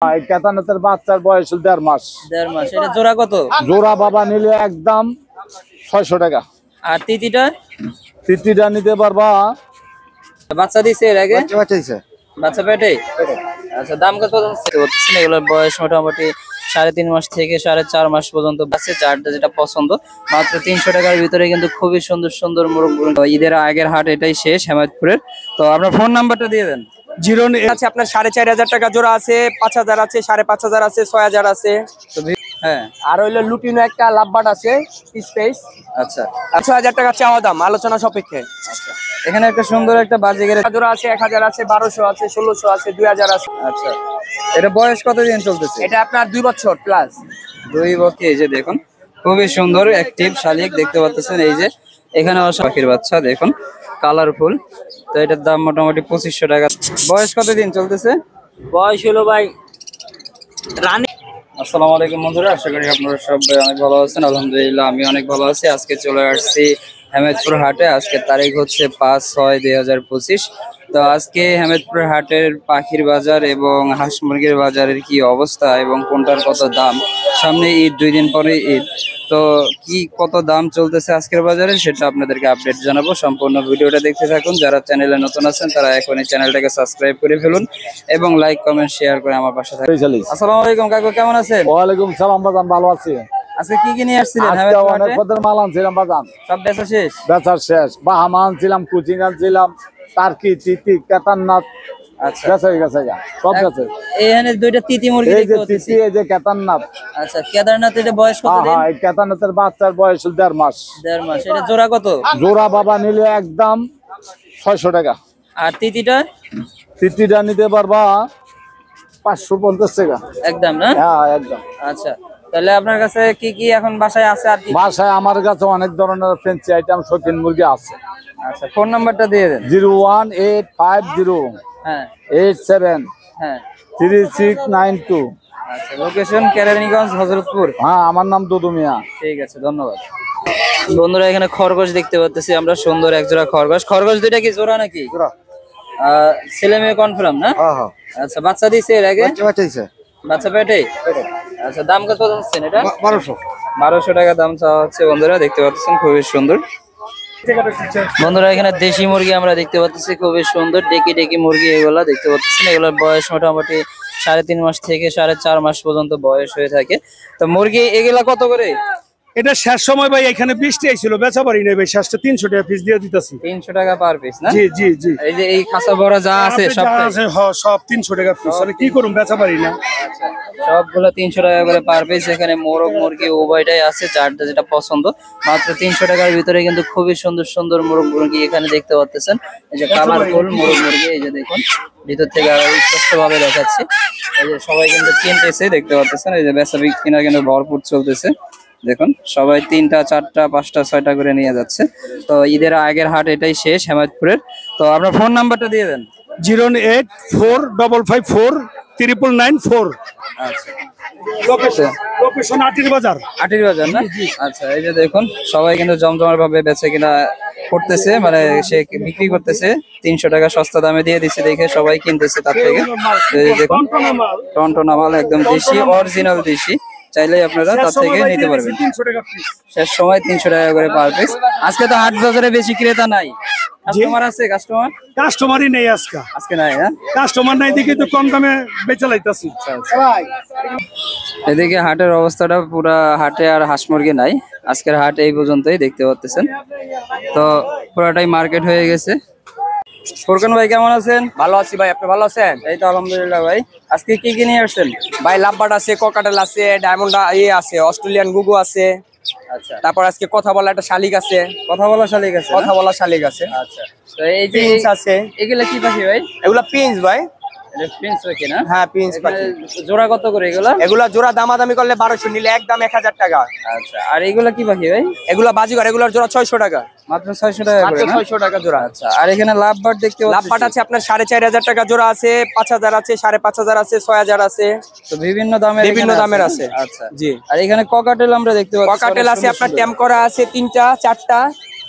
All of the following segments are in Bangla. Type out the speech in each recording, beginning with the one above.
কেতানতের বাচ্চার বয়স 1.5 মাস। 1.5 মাস। এটা জোড়া কত? জোড়া বাবা নিলে একদম 600 টাকা। আর তিতিটা? তিতিটা নিতে পারবা। বাচ্চা দিছে এর আগে? বাচ্চা পেটে? পেটে। আচ্ছা, দাম কত বলতেছেন? এগুলোর বয়স মোটামুটি 3.5 মাস থেকে 4.5 মাস পর্যন্ত আছে। যারটা যেটা পছন্দ, মাত্র 300 টাকার ভিতরে কিন্তু খুবই সুন্দর সুন্দর মোরগ। ঈদের আগের হাট এটাই শেষ হেমায়তপুরের। তো আপনার ফোন নাম্বারটা দিয়ে দেন। 0 আছে আপনার 4,500 টাকা জোড়া আছে, 5,000 আছে, 5,500 আছে, 6,000 আছে। হ্যাঁ, আর হইলো লুটিনো একটা লাভবার্ড আছে স্পেস। আচ্ছা, 6,000 টাকা চাওয়া দাম, আলোচনা সাপেক্ষে। আচ্ছা। এখানে একটা সুন্দর একটা বাজিগের জোড়া আছে, 1,000 আছে, 1,200 আছে, 1,600 আছে, 2,000 আছে। আচ্ছা, এটা বয়স কতদিন চলতেছে? এটা আপনার 2 বছর প্লাস। 2 বছর। এই যে দেখুন, খুবই সুন্দর অ্যাক্টিভ শালিক দেখতে পাচ্ছেন। এই যে এখানে পাখির বাচ্চা দেখুন, কালারফুল। তো এটার দাম মোটামুটি 2500 টাকা। বয়স কতদিন চলতেছে? বয়স হলো ভাই রানী। আসসালামু আলাইকুম বন্ধুরা, আশা করি আপনারা সবাই অনেক ভালো আছেন। আলহামদুলিল্লাহ আমি অনেক ভালো আছি। আজকে চলে আসছি হেমায়তপুর হাটে। আজকের তারিখ হচ্ছে 5/6/2025। তো আজকে হেমায়তপুর হাটের পাখির বাজার এবং হাঁস মুরগির বাজারের কি অবস্থা এবং কোনটার কত দাম, সামনে ঈদ, 2 দিন পরে ঈদ, তো কি কত দাম চলতেছে আজকের বাজারে সেটা আপনাদেরকে আপডেট জানাবো। সম্পূর্ণ ভিডিওটা দেখতে থাকুন। যারা চ্যানেলে নতুন আছেন তারা এখনই চ্যানেলটাকে সাবস্ক্রাইব করে ফেলুন এবং লাইক কমেন্ট শেয়ার করে আমার পাশে থাকুন। আসসালামু আলাইকুম কাকু, কেমন আছেন? ওয়ালাইকুম সালাম বাজান, ভালো আছি। আজকে কি কি নিয়ে আসছিলেন? আজকে অনেক পদের মাল আনছিলাম বাজান, সব বেচা শেষ? বেচার শেষ। বাহামা আনছিলাম, কুচিং আনছিলাম, টার্কি, তিতি, কেতারনাথ। আচ্ছা, গেছে গেছে সব গেছে। এখানে 2টা তিতি মুরগি এই যে দেখতে পাচ্ছি। তিতি, এই যে কেতারনাথ। আচ্ছা, কেদারনাথ, এটা বয়স কত দিন? এই কেতারনাথের বাচ্চার বয়স 1.5 মাস। 1.5 মাস। এটা জোড়া কত? জোড়া বাবা নিলে একদম 600 টাকা। আর তিতিটা? তিতিটা নিতে পারবা 550 টাকা একদম না? হ্যাঁ, একদম। আচ্ছা, তাহলে আপনার কাছে কি কি এখন বাসায় আছে আর কি? বাসায় আমার কাছে অনেক ধরনের ফ্যান্সি আইটেম, শৌখিন মুরগি আছে। আচ্ছা, ফোন নাম্বারটা দিয়ে দেন। 01850 হ্যাঁ 87 হ্যাঁ। 3692। আচ্ছা, লোকেশন কেরানীগঞ্জ, হযরতপুর। হ্যাঁ, আমার নাম দুদু মিয়া। ঠিক আছে, ধন্যবাদ। বন্ধুরা এখানে খরগোশ দেখতে পাচ্ছি আমরা, সুন্দর এক জোড়া খরগোশ। খরগোশ দুইটা কি জোড়া নাকি? ছেলে মেয়ে কনফার্ম না? আচ্ছা, বাচ্চা দিছে এর আগে? বাচ্চা পেটে? আচ্ছা, দাম কত যাচ্ছেন এটা? 1200 টাকা দাম চাওয়া হচ্ছে। বন্ধুরা দেখতে পাচ্ছেন খুবই সুন্দর। বন্ধুরা এখানে দেশি মুরগি আমরা দেখতে পাচ্ছি, খুবই সুন্দর ডেকি ডেকি মুরগি। এগুলা দেখতে পাচ্ছেন, এগুলোর বয়স মোটামুটি 3.5 মাস থেকে 4.5 মাস পর্যন্ত বয়স হয়ে থাকে। তো মুরগি এগুলা কত করে? এটা শেষ সময় ভাই এখানে বৃষ্টি আইছিল, বেচা পারি নাই ভাই, শেষটা 300 টাকা পিস দিয়ে দিতেছি। 300 টাকা পার পিস না? জি জি জি। এই যে এই খাসা বড় যা আছে সব সব 300 টাকা পিস। মানে কি করুম, বেচা পারি না। আচ্ছা, সবগুলো 300 টাকা করে পার পিস। এখানে মোরগ মুরগি উভয়টাই আছে, যারটা যেটা পছন্দ। মাত্র 300 টাকার ভিতরে কিন্তু খুবই সুন্দর সুন্দর মোরগ মুরগি এখানে দেখতে পাচ্ছেন। এই যে কালারফুল মোরগ মুরগি, এই যে দেখুন ভিতর থেকে আরো স্পষ্ট ভাবে দেখাচ্ছি। এই যে সবাই কিন্তু কিনতেছে দেখতে পাচ্ছেন। এই যে বেচা বিক্রি কিন্তু ভরপুর চলতেছে। দেখুন সবাই 3টা 4টা 5টা 6টা করে নিয়ে যাচ্ছে। তো ঈদের আগের হাট এটাই শেষ হেমায়তপুরের। তো আপনার ফোন নাম্বারটা দিয়ে দেন। 084554994। আচ্ছা, লোকেশন আটির বাজার। আটির বাজার না? আচ্ছা, এই যে দেখুন সবাই কিন্তু জমজমার ভাবে বেচে কিনা করতেছে, মানে সে বিক্রি করতেছে 300 টাকা সস্তা দামে দিয়ে দিচ্ছে দেখে সবাই কিনতেছে তার থেকে। এই যে দেখুন টনটনা মাল, একদম দেশি, অরিজিনাল দেশি। চাইলেই আপনারা তার থেকে নিতে পারবেন। শেষ সময় 300 টাকা করে পার পিস। আজকে তো হাট বাজারে বেশি ক্রেতা নাই, কাস্টমার আছে? কাস্টমারই নেই আজকে। আজকে নাই? হ্যাঁ, কাস্টমার নাই দেখে তো কম দামে বেচা লাইতাছি। এদিকে হাটের অবস্থাটা পুরা, হাটে আর হাঁস মুরগি নাই। আজকের হাট এই পর্যন্তই দেখতে পাচ্ছেন। তো পুরাটাই মার্কেট হয়ে গেছে। ফুরকান ভাই কেমন আছেন? ভালো আছি ভাই, আপনি ভালো আছেন? এই তো আলহামদুলিল্লাহ ভাই। আজকে কি কি নিয়ে আসছেন? ভাই লাভবার্ড আছে, ককাটেল আছে, ডায়মন্ড আছে, অস্ট্রেলিয়ান গুগু আছে। আচ্ছা, তারপর আজকে কথা বলা একটা শালিক আছে। কথা বলা শালিক আছে? কথা বলা শালিক আছে। আচ্ছা, তো এই যে পিঞ্চ আছে। এগুলা কি পাখি ভাই? এগুলা পিঞ্চ ভাই। এটা প্রিন্স পাখি না? হ্যাঁ, পিঞ্চ পাখি। জোড়া কত করে এগুলা? এগুলা জোড়া দামাদামি করলে 1200, নিলে একদম 1000 টাকা। আচ্ছা, আর এগুলা কি পাখি ভাই? এগুলা বাজিগর, এগুলার জোড়া 600 টাকা। মাত্র 600 টাকা করে না? 600 টাকা জোড়া। আচ্ছা, আর এখানে লাভবার্ড দেখতে পাচ্ছি। লাভবার্ড আছে আপনার 4,500 টাকা জোড়া আছে, 5,000 আছে, 5,500 আছে, 6,000 আছে। তো বিভিন্ন দামের আছে। আচ্ছা জি। আর এখানে ককাটেল আমরা দেখতে পাচ্ছি। ককাটেল আছে আপনার ট্যাম করা আছে 3টা 4টা।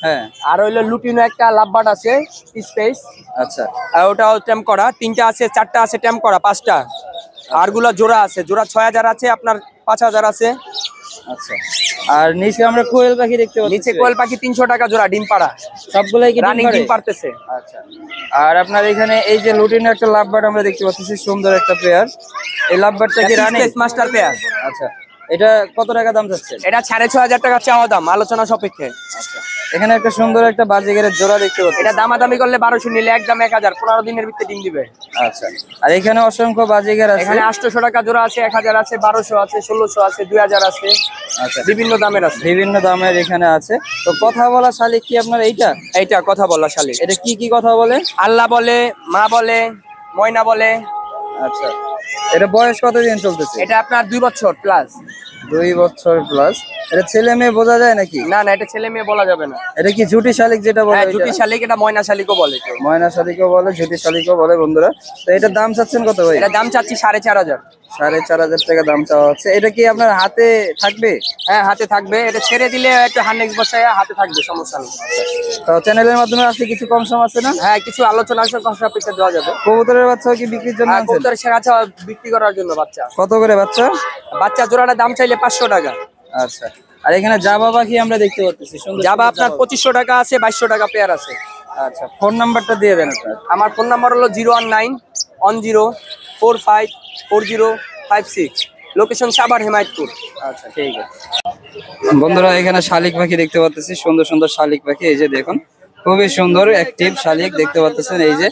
হ্যাঁ, আর হইলো লুটিনো একটা লাভবার্ড আছে স্পেস। আচ্ছা, আর ওটাও ট্যাম করা 3টা আছে, 4টা আছে ট্যাম করা, 5টা। আর গুলা জোড়া আছে, জোড়া 6000 আছে, আপনার 5000 আছে। আচ্ছা, আর নিচে আমরা কোয়েল পাখি দেখতে পাচ্ছি। নিচে কোয়েল পাখি 300 টাকা জোড়া, ডিম পাড়া, সবগুলাই কি রানিং ডিম পারতেছে। আচ্ছা, আর আপনার এখানে এই যে লুটিনো একটা লাভবার্ড আমরা দেখতে পাচ্ছি, সুন্দর একটা পেয়ার। এই লাভবার্ডটা কি রানিং? Master pair. আচ্ছা, এটা কত টাকা দাম চাচ্ছেন? এটা 6500 টাকা চাওয়া দাম, আলোচনা সাপেক্ষে। আচ্ছা, এখানে একটা সুন্দর একটা বাজিগারের জোড়া দেখতে পাচ্ছি। এটা দামাদামি করলে 1200 নিলে একদম 1000, 15 দিনের ভিতরে ডিম দিবে। আচ্ছা, আর এখানে অসংখ্য বাজিগার আছে। এখানে 800 টাকা জোড়া আছে, 1000 আছে, 1200 আছে, 1600 আছে, 2000 আছে। আচ্ছা, বিভিন্ন দামের আছে, বিভিন্ন দামের এখানে আছে। তো কথা বলা শালিক কি আপনার এইটা? এইটা কথা বলা শালিক। এটা কি কি কথা বলে? আল্লাহ বলে, মা বলে, ময়না বলে। আচ্ছা, এটা বয়স কতদিন চলতেছে? এটা আপনার 2 বছর প্লাস। 2 বছর প্লাস। এটা ছেলে মেয়ে বোঝা যায় নাকি? না না, এটা ছেলে মেয়ে বলা যাবে না। এটা কি ঝুটি শালিক যেটা বলে? হ্যাঁ, ঝুটি শালিক, এটা ময়না শালিকও বলে। ময়না শালিকও বলে, ঝুটি শালিকও বলে বন্ধুরা। তো এটার দাম চাচ্ছেন কত ভাই? এটা দাম চাচ্ছি 4500। 4500 টাকা দাম চাওয়া হচ্ছে। এটা কি আপনার হাতে থাকবে? হ্যাঁ, হাতে থাকবে। এটা ছেড়ে দিলে একটু হান্ডেক্স বসায় হাতে থাকবে, সমস্যা নেই। তো চ্যানেলের মাধ্যমে আসলে কিছু কম সম আছে না? হ্যাঁ, কিছু আলোচনা আছে, সাপেক্ষে দেওয়া যাবে। কবুতরের বাচ্চা কি বিক্রির জন্য আনছেন? কবুতরের শেখাচ্ছে বিক্রি করার জন্য বাচ্চা। কত করে বাচ্চা? বাচ্চা জোড়াটা দাম চাইলে 500 টাকা। আচ্ছা, আর এখানে জাবা পাখি আমরা দেখতে পাচ্ছি, সুন্দর জাবা আপনার 2500 টাকা আছে, 2200 টাকা পেয়ার আছে। আচ্ছা, ফোন নাম্বারটা দিয়ে দেন আপনার। আমার ফোন নাম্বার হলো 01910454056, লোকেশন সাভার হেমায়তপুর। আচ্ছা, ঠিক আছে। বন্ধুরা, এখানে শালিক পাখি দেখতে পাচ্ছি, সুন্দর সুন্দর শালিক পাখি। এই যে দেখুন, খুবই সুন্দর অ্যাক্টিভ শালিক দেখতে পাচ্ছেন। এই যে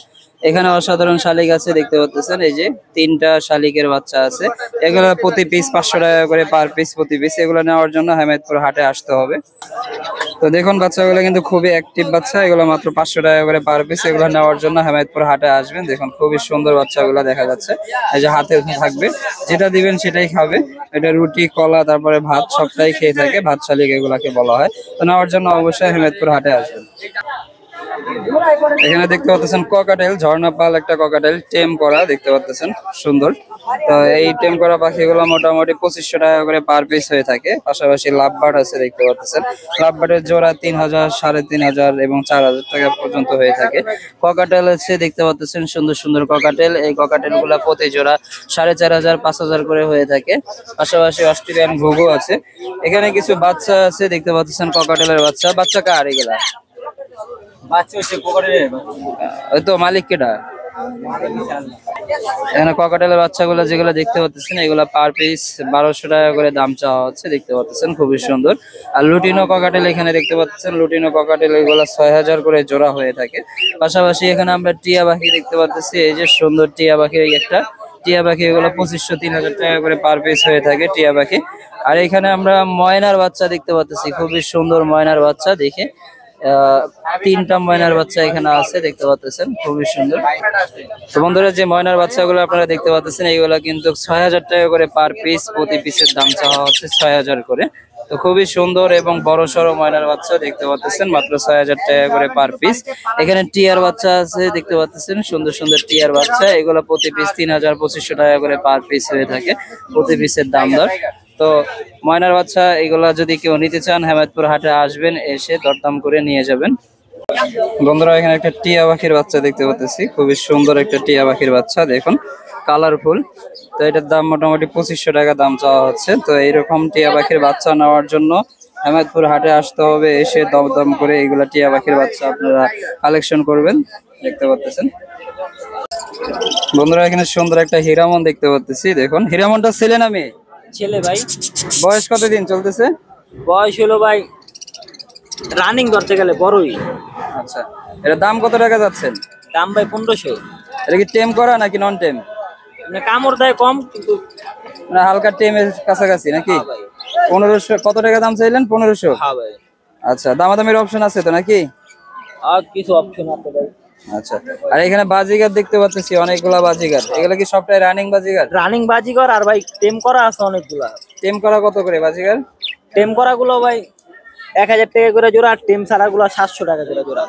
এখানে অসাধারণ শালিক আছে দেখতে পাচ্ছেন। এই যে 3টা শালিকের বাচ্চা আছে। এগুলো প্রতি পিস 500 টাকা করে পার পিস, প্রতি পিস। এগুলো নেওয়ার জন্য হেমায়তপুর হাটে আসতে হবে। তো দেখুন, বাচ্চাগুলো কিন্তু খুবই অ্যাক্টিভ বাচ্চা। এগুলো মাত্র 500 টাকা করে পার পিস। এগুলো নেওয়ার জন্য হেমায়তপুর হাটে আসবেন। দেখুন, খুবই সুন্দর বাচ্চাগুলো দেখা যাচ্ছে। এই যে হাতে থাকবে, যেটা দিবেন সেটাই খাবে। এটা রুটি, কলা, তারপরে ভাত সবটাই খেয়ে থাকে। ভাত শালিক এগুলাকে বলা হয়। তো নেওয়ার জন্য অবশ্যই হেমায়তপুর হাটে আসবেন। এখানে দেখতে পাচ্ছেন ককাটেল, ঝর্ণাপাল একটা ককাটেল, টেম করা দেখতে পাচ্ছেন, সুন্দর। তো এই টেম করা পাখিগুলো মোটামুটি 2500 টাকা করে পার পিস হয়ে থাকে। পাশাপাশি লাভবার্ড আছে দেখতে পাচ্ছেন। লাভবার্ডের জোড়া 3000, 3500 এবং 4000 টাকা পর্যন্ত হয়ে থাকে। ককাটেল আছে দেখতে পাচ্ছেন, সুন্দর সুন্দর ককাটেল। এই ককাটেল গুলা প্রতি জোড়া 4500, 5000 করে হয়ে থাকে। পাশাপাশি অস্ট্রেলিয়ান ঘুঘু আছে। এখানে কিছু বাচ্চা আছে দেখতে পাচ্ছেন, ককাটেলের বাচ্চা। বাচ্চা কার এগুলা? ওই তো মালিক কেটা? এখানে ককাটেলের বাচ্চাগুলো যেগুলো দেখতে পাচ্ছেন, এগুলো পার পিস 1200 টাকা করে দাম চাওয়া হচ্ছে দেখতে পাচ্ছেন, খুবই সুন্দর। আর লুটিনো ককাটেল এখানে দেখতে পাচ্ছেন, লুটিনো ককাটেল এগুলো 6000 করে জোড়া হয়ে থাকে। পাশাপাশি এখানে আমরা টিয়া পাখি দেখতে পাচ্ছি। এই যে সুন্দর টিয়া পাখি, একটা টিয়া পাখি, এগুলো 2500, 3000 টাকা করে পার পিস হয়ে থাকে টিয়া পাখি। আর এখানে আমরা ময়নার বাচ্চা দেখতে পাচ্ছি, খুবই সুন্দর ময়নার বাচ্চা। দেখে 3টা ময়নার বাচ্চা এখানে আছে দেখতে পাচ্ছেন, খুবই সুন্দর। তো বন্ধুরা, যে ময়নার বাচ্চাগুলো আপনারা দেখতে পাচ্ছেন, এইগুলো কিন্তু 6000 টাকা করে পার পিস, প্রতি পিসের দাম চাওয়া হচ্ছে 6000 করে। তো খুবই সুন্দর এবং বড় সড়ো ময়নার বাচ্চা দেখতে পাচ্ছেন, মাত্র 6000 টাকা করে পার পিস। এখানে টিয়ার বাচ্চা আছে দেখতে পাচ্ছেন, সুন্দর সুন্দর টিয়ার বাচ্চা। এগুলো প্রতি পিস 3000, 2500 টাকা করে পার পিস হয়ে থাকে, প্রতি পিসের দাম দর। তো ময়নার বাচ্চা এগুলা যদি কেউ নিতে চান, হেমায়তপুর হাটে আসবেন, এসে দরদাম করে নিয়ে যাবেন। বন্ধুরা, এখানে একটা টিয়া পাখির বাচ্চা দেখতে পাচ্ছি, খুবই সুন্দর একটা টিয়া পাখির বাচ্চা, দেখুন কালারফুল। তো এটার দাম মোটামুটি 2500 টাকা দাম চাওয়া হচ্ছে। তো এইরকম টিয়া পাখির বাচ্চা নেওয়ার জন্য হেমায়তপুর হাটে আসতে হবে, এসে দরদাম করে এইগুলা টিয়া পাখির বাচ্চা আপনারা কালেকশন করবেন দেখতে পাচ্ছেন। বন্ধুরা, এখানে সুন্দর একটা হিরামন দেখতে পাচ্ছি, দেখুন। হিরামনটা ছেলে না মেয়ে? ছেলে ভাই। বয়স কতদিন চলতেছে? বয়স হলো ভাই রানিং ধরতে গেলে বড়ই। আচ্ছা, এটা দাম কত টাকা যাচ্ছেন? দাম ভাই 1500। এটা কি টেম করা নাকি নন টেম? মানে কামড় দেয় কম, কিন্তু মানে হালকা টেমের কাছাকাছি নাকি? হ্যাঁ ভাই। 1500। কত টাকা দাম চাইলেন? 1500। হ্যাঁ ভাই। আচ্ছা, দামাদামির অপশন আছে তো নাকি? আর কিছু অপশন আছে ভাই। আচ্ছা, আর এখানে বাজিগার দেখতে পাচ্ছি অনেকগুলা বাজিগার। এগুলো কি সবটাই রানিং বাজিগার? রানিং বাজিগর, আর ভাই টেম করা আছে অনেকগুলা। টেম করা কত করে বাজিগার? টেম করা গুলো ভাই 1000 টাকা করে জোড়া, আর টেম ছাড়া গুলো 700 টাকা করে জোড়া।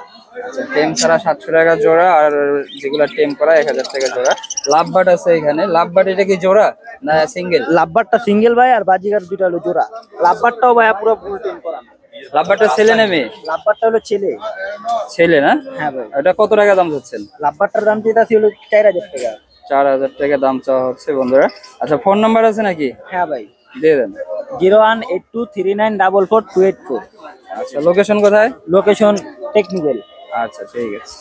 আচ্ছা, টেম ছাড়া 700 টাকা জোড়া, আর যেগুলা টেম করা 1000 টাকা জোড়া। লাভবার্ড আছে এখানে। লাভবার্ড এটা কি জোড়া না সিঙ্গেল? লাভবারটা সিঙ্গেল ভাই, আর বাজিগার দুইটা হলো জোড়া। লাভবারটাও ভাই পুরো ফুল টেম করা। লাভবার্ডটা ছেলে না মেয়ে? লাভবারটা হলো ছেলে। ছেলে না? হ্যাঁ ভাই। এটা কত টাকা দাম যাচ্ছেন? লাভবারটার দাম যেটা ছিল 4000 টাকা। 4,000 টাকা দাম চাওয়া হচ্ছে বন্ধুরা। আচ্ছা, ফোন নাম্বার আছে নাকি? হ্যাঁ ভাই, দিয়ে দেন। 0182394484। আচ্ছা, লোকেশন কোথায়? Location technical. আচ্ছা, ঠিক আছে।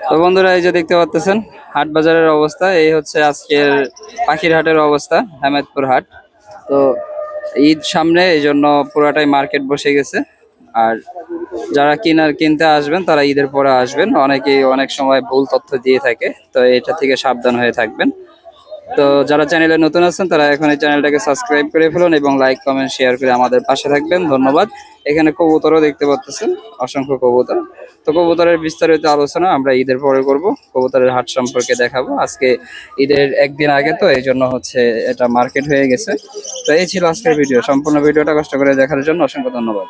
তো বন্ধুরা, এই যে দেখতে পাচ্ছেন হাট বাজারের অবস্থা, এই হচ্ছে আজকের পাখির হাটের অবস্থা, হেমেদপুর হাট। তো ঈদ সামনে, এই জন্য পুরাটাই মার্কেট বসে গেছে। আর যারা কিনতে আসবেন তারা ঈদের পরে আসবেন, অনেকেই অনেক সময় ভুল তথ্য দিয়ে থাকে, তো এটা থেকে সাবধান হয়ে থাকবেন। তো যারা চ্যানেলে নতুন আছেন তারা এখন এই চ্যানেলটাকে সাবস্ক্রাইব করে ফেলুন এবং লাইক কমেন্ট শেয়ার করে আমাদের পাশে থাকবেন, ধন্যবাদ। এখানে কবুতরও দেখতে পাচ্ছেন, অসংখ্য কবুতর। তো কবুতরের বিস্তারিত আলোচনা আমরা ঈদের পরে করব, কবুতরের হাট সম্পর্কে দেখাবো। আজকে ঈদের একদিন আগে, তো এই জন্য হচ্ছে এটা মার্কেট হয়ে গেছে। তো এই ছিল আজকের ভিডিও। সম্পূর্ণ ভিডিওটা কষ্ট করে দেখার জন্য অসংখ্য ধন্যবাদ।